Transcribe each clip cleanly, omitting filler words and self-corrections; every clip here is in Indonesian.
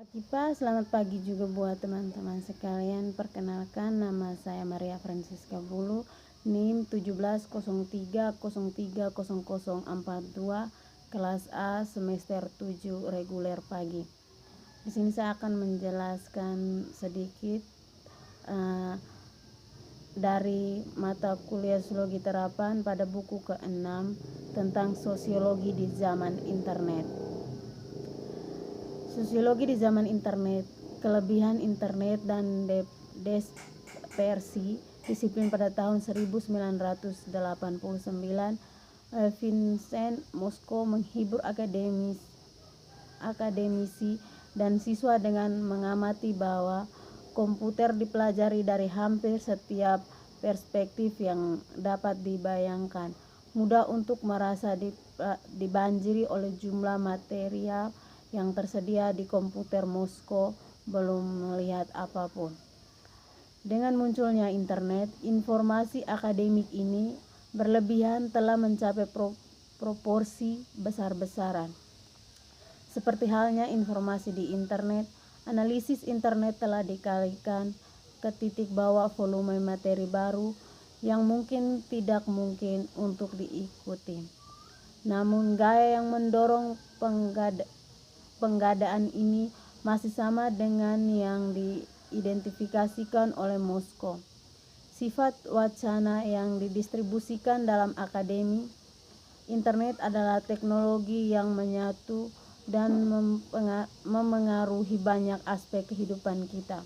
Kipa, selamat pagi juga buat teman-teman sekalian. Perkenalkan, nama saya Maria Francisca Bulu, NIM 1703030042, kelas A, semester 7, reguler pagi. Di sini saya akan menjelaskan sedikit dari mata kuliah Sosiologi Terapan pada buku ke-6 tentang sosiologi di zaman internet. Sosiologi di zaman internet, kelebihan internet dan dispersi disiplin pada tahun 1989. Vincent Mosco menghibur akademisi dan siswa dengan mengamati bahwa komputer dipelajari dari hampir setiap perspektif yang dapat dibayangkan. Mudah untuk merasa dibanjiri oleh jumlah material yang tersedia di komputer. Moskow belum melihat apapun. Dengan munculnya internet, informasi akademik ini berlebihan telah mencapai proporsi besar-besaran. Seperti halnya informasi di internet, analisis internet telah dikalikan ke titik bawah volume materi baru yang mungkin tidak mungkin untuk diikuti. Namun gaya yang mendorong penggadaan ini masih sama dengan yang diidentifikasikan oleh Moskow. Sifat wacana yang didistribusikan dalam akademi. Internet adalah teknologi yang menyatu dan memengaruhi banyak aspek kehidupan kita.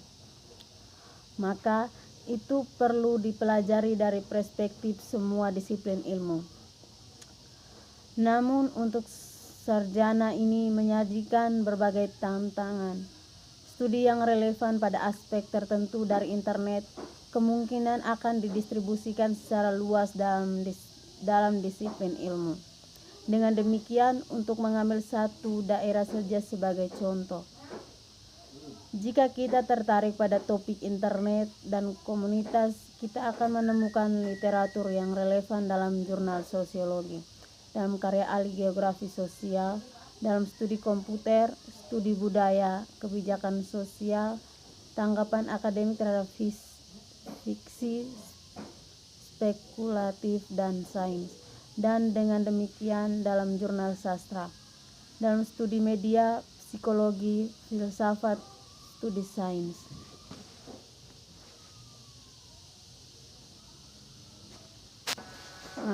Maka itu perlu dipelajari dari perspektif semua disiplin ilmu. Namun untuk sarjana ini menyajikan berbagai tantangan. Studi yang relevan pada aspek tertentu dari internet kemungkinan akan didistribusikan secara luas dalam disiplin ilmu. Dengan demikian, untuk mengambil satu daerah saja sebagai contoh, jika kita tertarik pada topik internet dan komunitas, kita akan menemukan literatur yang relevan dalam jurnal sosiologi, dalam karya ahli geografi sosial, dalam studi komputer, studi budaya, kebijakan sosial, tanggapan akademik terhadap fiksi, spekulatif, dan sains. Dan dengan demikian dalam jurnal sastra, dalam studi media, psikologi, filsafat, studi sains.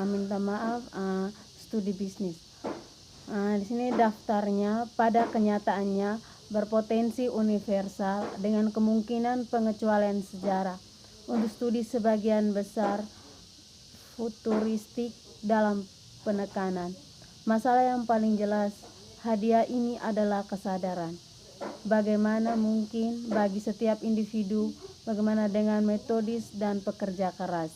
Minta maaf, studi bisnis. Di sini daftarnya. Pada kenyataannya berpotensi universal dengan kemungkinan pengecualian sejarah. Untuk studi sebagian besar futuristik dalam penekanan. Masalah yang paling jelas hadiah ini adalah kesadaran. Bagaimana mungkin bagi setiap individu, bagaimana dengan metodis dan pekerja keras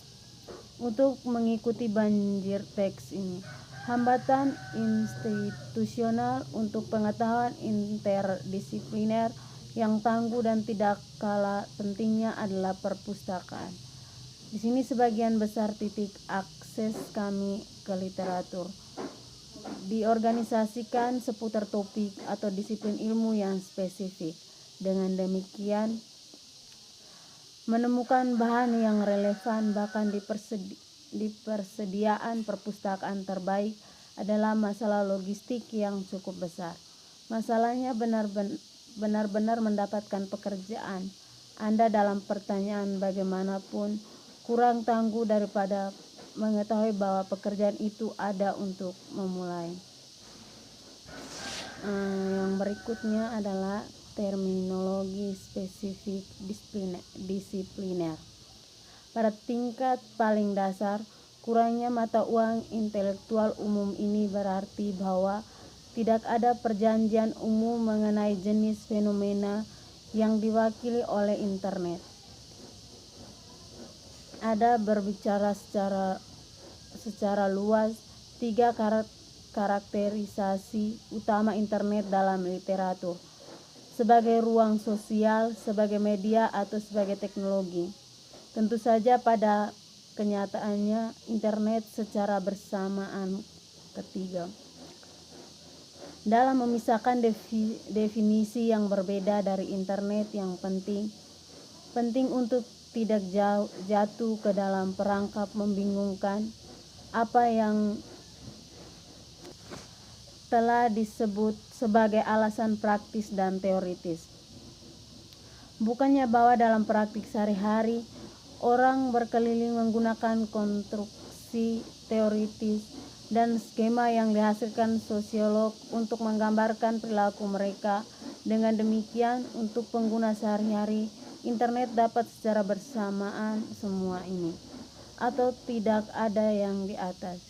untuk mengikuti banjir teks ini. Hambatan institusional untuk pengetahuan interdisipliner yang tangguh dan tidak kalah pentingnya adalah perpustakaan. Di sini sebagian besar titik akses kami ke literatur diorganisasikan seputar topik atau disiplin ilmu yang spesifik. Dengan demikian, menemukan bahan yang relevan bahkan di persediaan perpustakaan terbaik adalah masalah logistik yang cukup besar. Masalahnya benar-benar mendapatkan pekerjaan. Anda dalam pertanyaan bagaimanapun kurang tangguh daripada mengetahui bahwa pekerjaan itu ada untuk memulai. Yang berikutnya adalah terminologi spesifik disipliner. Pada tingkat paling dasar, kurangnya mata uang intelektual umum ini berarti bahwa tidak ada perjanjian umum mengenai jenis fenomena yang diwakili oleh internet. Ada berbicara secara luas tiga karakterisasi utama internet dalam literatur: sebagai ruang sosial, sebagai media, atau sebagai teknologi. Tentu saja pada kenyataannya internet secara bersamaan ketiga. Dalam memisahkan definisi yang berbeda dari internet yang penting untuk tidak jatuh ke dalam perangkap membingungkan apa yang telah disebut sebagai alasan praktis dan teoritis. Bukannya bahwa dalam praktik sehari-hari orang berkeliling menggunakan konstruksi teoritis dan skema yang dihasilkan sosiolog untuk menggambarkan perilaku mereka. Dengan demikian, untuk pengguna sehari-hari, internet dapat secara bersamaan semua ini, atau tidak ada yang di atas.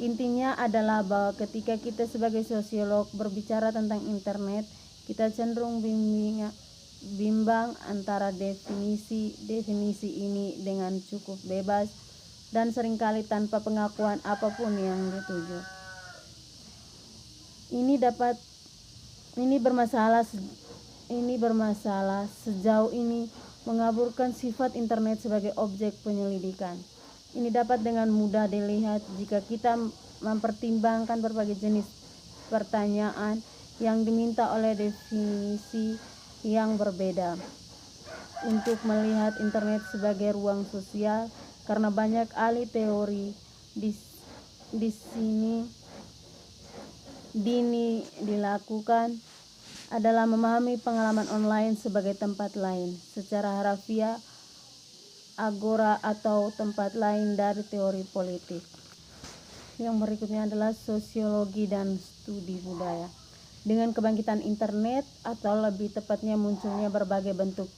Intinya adalah bahwa ketika kita sebagai sosiolog berbicara tentang internet, kita cenderung bimbang antara definisi ini dengan cukup bebas dan seringkali tanpa pengakuan apapun yang dituju. Ini bermasalah sejauh ini mengaburkan sifat internet sebagai objek penyelidikan. Ini dapat dengan mudah dilihat jika kita mempertimbangkan berbagai jenis pertanyaan yang diminta oleh definisi yang berbeda untuk melihat internet sebagai ruang sosial, karena banyak ahli teori di sini dilakukan adalah memahami pengalaman online sebagai tempat lain secara harafiah, agora atau tempat lain dari teori politik. Yang berikutnya adalah sosiologi dan studi budaya. Dengan kebangkitan internet, atau lebih tepatnya munculnya berbagai bentuk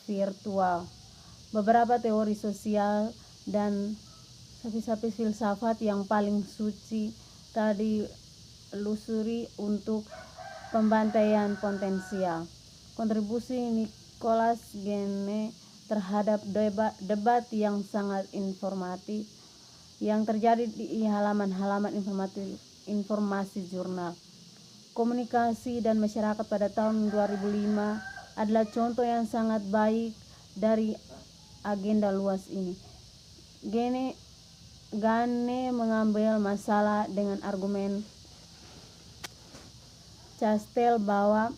virtual, beberapa teori sosial dan sapi-sapi filsafat yang paling suci tadi lusuri untuk pembantaian potensial. Kontribusi Nicholas Gene terhadap debat yang sangat informatif yang terjadi di halaman-halaman informasi jurnal Komunikasi dan Masyarakat pada tahun 2005 adalah contoh yang sangat baik dari agenda luas ini. Gane mengambil masalah dengan argumen Chastel bahwa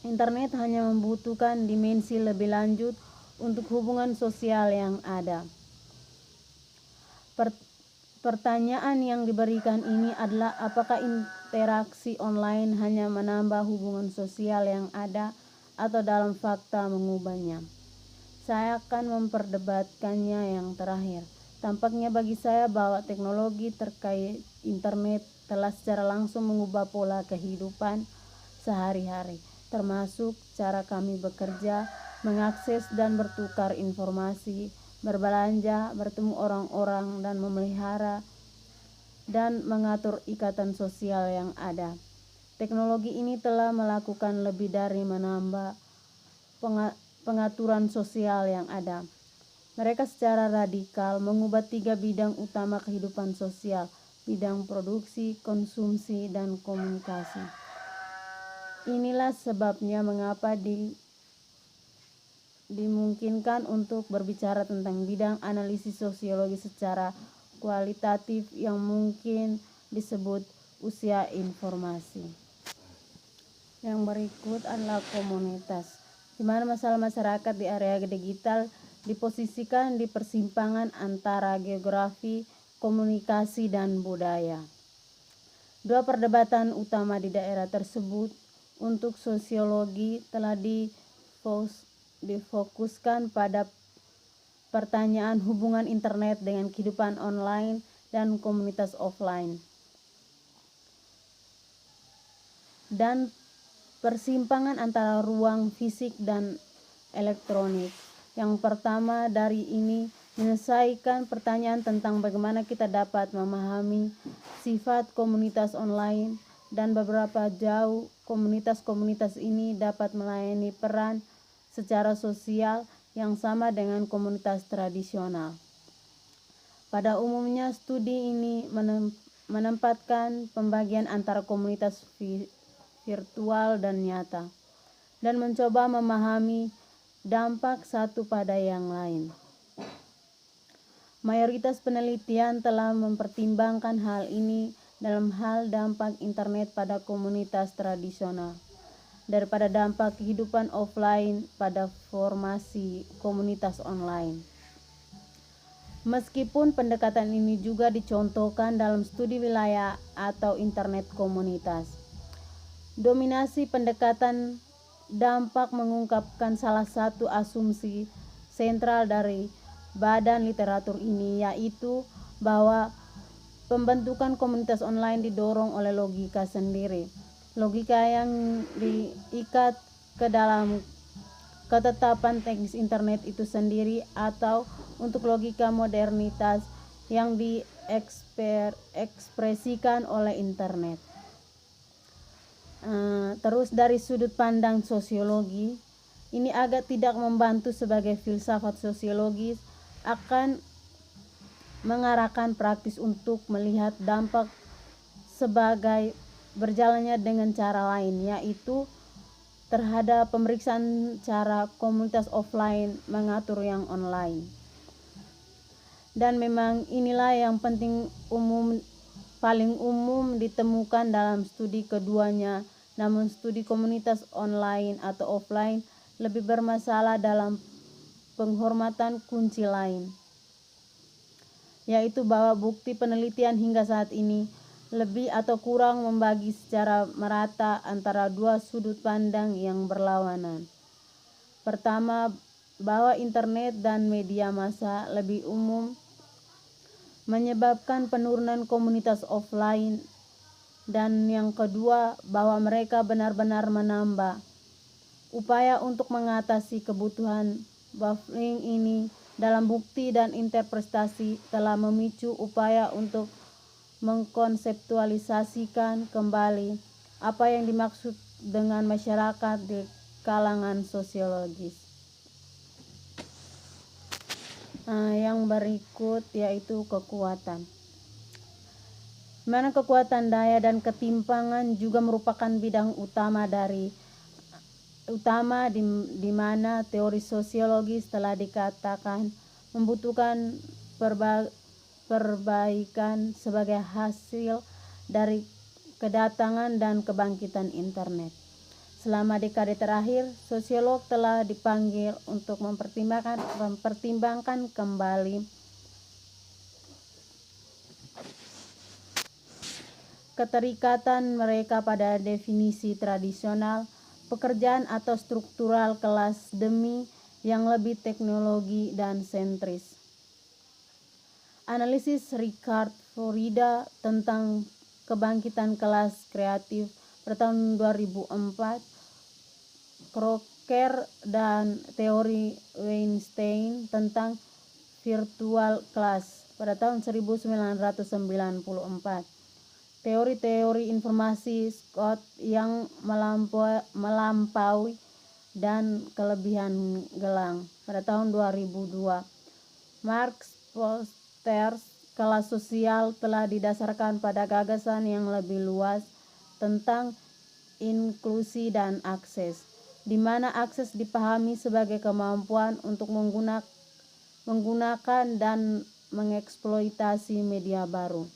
internet hanya membutuhkan dimensi lebih lanjut untuk hubungan sosial yang ada. Pertanyaan yang diberikan ini adalah apakah interaksi online hanya menambah hubungan sosial yang ada atau dalam fakta mengubahnya. Saya akan memperdebatkannya yang terakhir. Tampaknya bagi saya bahwa teknologi terkait internet telah secara langsung mengubah pola kehidupan sehari-hari, termasuk cara kami bekerja, mengakses dan bertukar informasi, berbelanja, bertemu orang-orang, dan memelihara dan mengatur ikatan sosial yang ada. Teknologi ini telah melakukan lebih dari menambah pengaturan sosial yang ada. Mereka secara radikal mengubah 3 bidang utama kehidupan sosial, bidang produksi, konsumsi, dan komunikasi. Inilah sebabnya mengapa dimungkinkan untuk berbicara tentang bidang analisis sosiologi secara kualitatif yang mungkin disebut usia informasi. Yang berikut adalah komunitas, di mana masalah masyarakat di area digital diposisikan di persimpangan antara geografi, komunikasi, dan budaya. Dua perdebatan utama di daerah tersebut untuk sosiologi telah difokuskan pada pertanyaan hubungan internet dengan kehidupan online dan komunitas offline, dan persimpangan antara ruang fisik dan elektronik. Yang pertama dari ini menyelesaikan pertanyaan tentang bagaimana kita dapat memahami sifat komunitas online dan beberapa jauh komunitas-komunitas ini dapat melayani peran secara sosial yang sama dengan komunitas tradisional. Pada umumnya, studi ini menempatkan pembagian antara komunitas virtual dan nyata, dan mencoba memahami dampak satu pada yang lain. Mayoritas penelitian telah mempertimbangkan hal ini dalam hal dampak internet pada komunitas tradisional daripada dampak kehidupan offline pada formasi komunitas online. Meskipun pendekatan ini juga dicontohkan dalam studi wilayah atau internet komunitas. Dominasi pendekatan dampak mengungkapkan salah satu asumsi sentral dari badan literatur ini, yaitu bahwa pembentukan komunitas online didorong oleh logika sendiri. Logika yang diikat ke dalam ketetapan teknis internet itu sendiri, atau untuk logika modernitas yang diekspresikan oleh internet. Terus dari sudut pandang sosiologi, ini agak tidak membantu sebagai filsafat sosiologis akan mengarahkan praktis untuk melihat dampak sebagai berjalannya dengan cara lain, yaitu terhadap pemeriksaan cara komunitas offline mengatur yang online. Dan memang inilah yang paling umum ditemukan dalam studi keduanya, namun studi komunitas online atau offline lebih bermasalah dalam penghormatan kunci lain, yaitu bahwa bukti penelitian hingga saat ini lebih atau kurang membagi secara merata antara dua sudut pandang yang berlawanan. Pertama, bahwa internet dan media massa lebih umum menyebabkan penurunan komunitas offline, dan yang kedua, bahwa mereka benar-benar menambah. Upaya untuk mengatasi kebutuhan buffering ini dalam bukti dan interpretasi telah memicu upaya untuk mengkonseptualisasikan kembali apa yang dimaksud dengan masyarakat di kalangan sosiologis. Yang berikut yaitu kekuatan. Mana kekuatan daya dan ketimpangan juga merupakan bidang utama di mana teori sosiologis telah dikatakan membutuhkan perbaikan sebagai hasil dari kedatangan dan kebangkitan internet. Selama dekade terakhir, sosiolog telah dipanggil untuk mempertimbangkan kembali keterikatan mereka pada definisi tradisional pekerjaan atau struktural kelas demi yang lebih teknologi dan sentris. Analisis Richard Florida tentang kebangkitan kelas kreatif pada tahun 2004, Crocker dan teori Weinstein tentang virtual class pada tahun 1994, teori-teori informasi Scott yang melampaui dan kelebihan gelang pada tahun 2002, Marx kelas sosial telah didasarkan pada gagasan yang lebih luas tentang inklusi dan akses, di mana akses dipahami sebagai kemampuan untuk menggunakan dan mengeksploitasi media baru.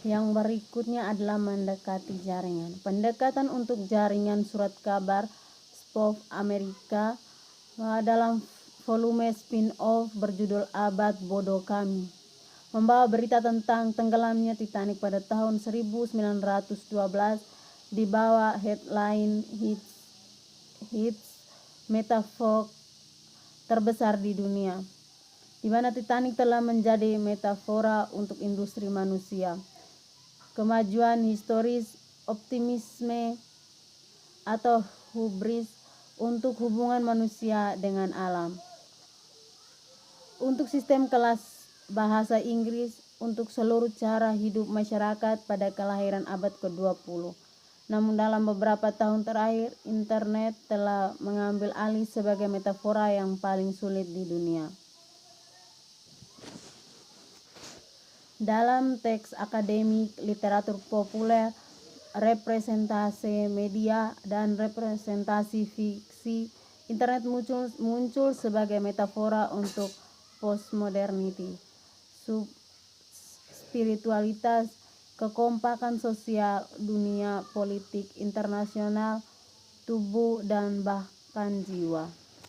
Yang berikutnya adalah mendekati jaringan. Pendekatan untuk jaringan surat kabar Spoof Amerika dalam volume spin-off berjudul Abad Bodoh Kami membawa berita tentang tenggelamnya Titanic pada tahun 1912 di bawah headline hits metafor terbesar di dunia, di mana Titanic telah menjadi metafora untuk industri manusia, kemajuan historis, optimisme atau hubris untuk hubungan manusia dengan alam. Untuk sistem kelas bahasa Inggris untuk seluruh cara hidup masyarakat pada kelahiran abad ke-20. Namun dalam beberapa tahun terakhir, internet telah mengambil alih sebagai metafora yang paling sulit di dunia. Dalam teks akademik, literatur populer, representasi media, dan representasi fiksi, internet muncul sebagai metafora untuk postmodernity, spiritualitas, kekompakan sosial, dunia politik internasional, tubuh, dan bahkan jiwa.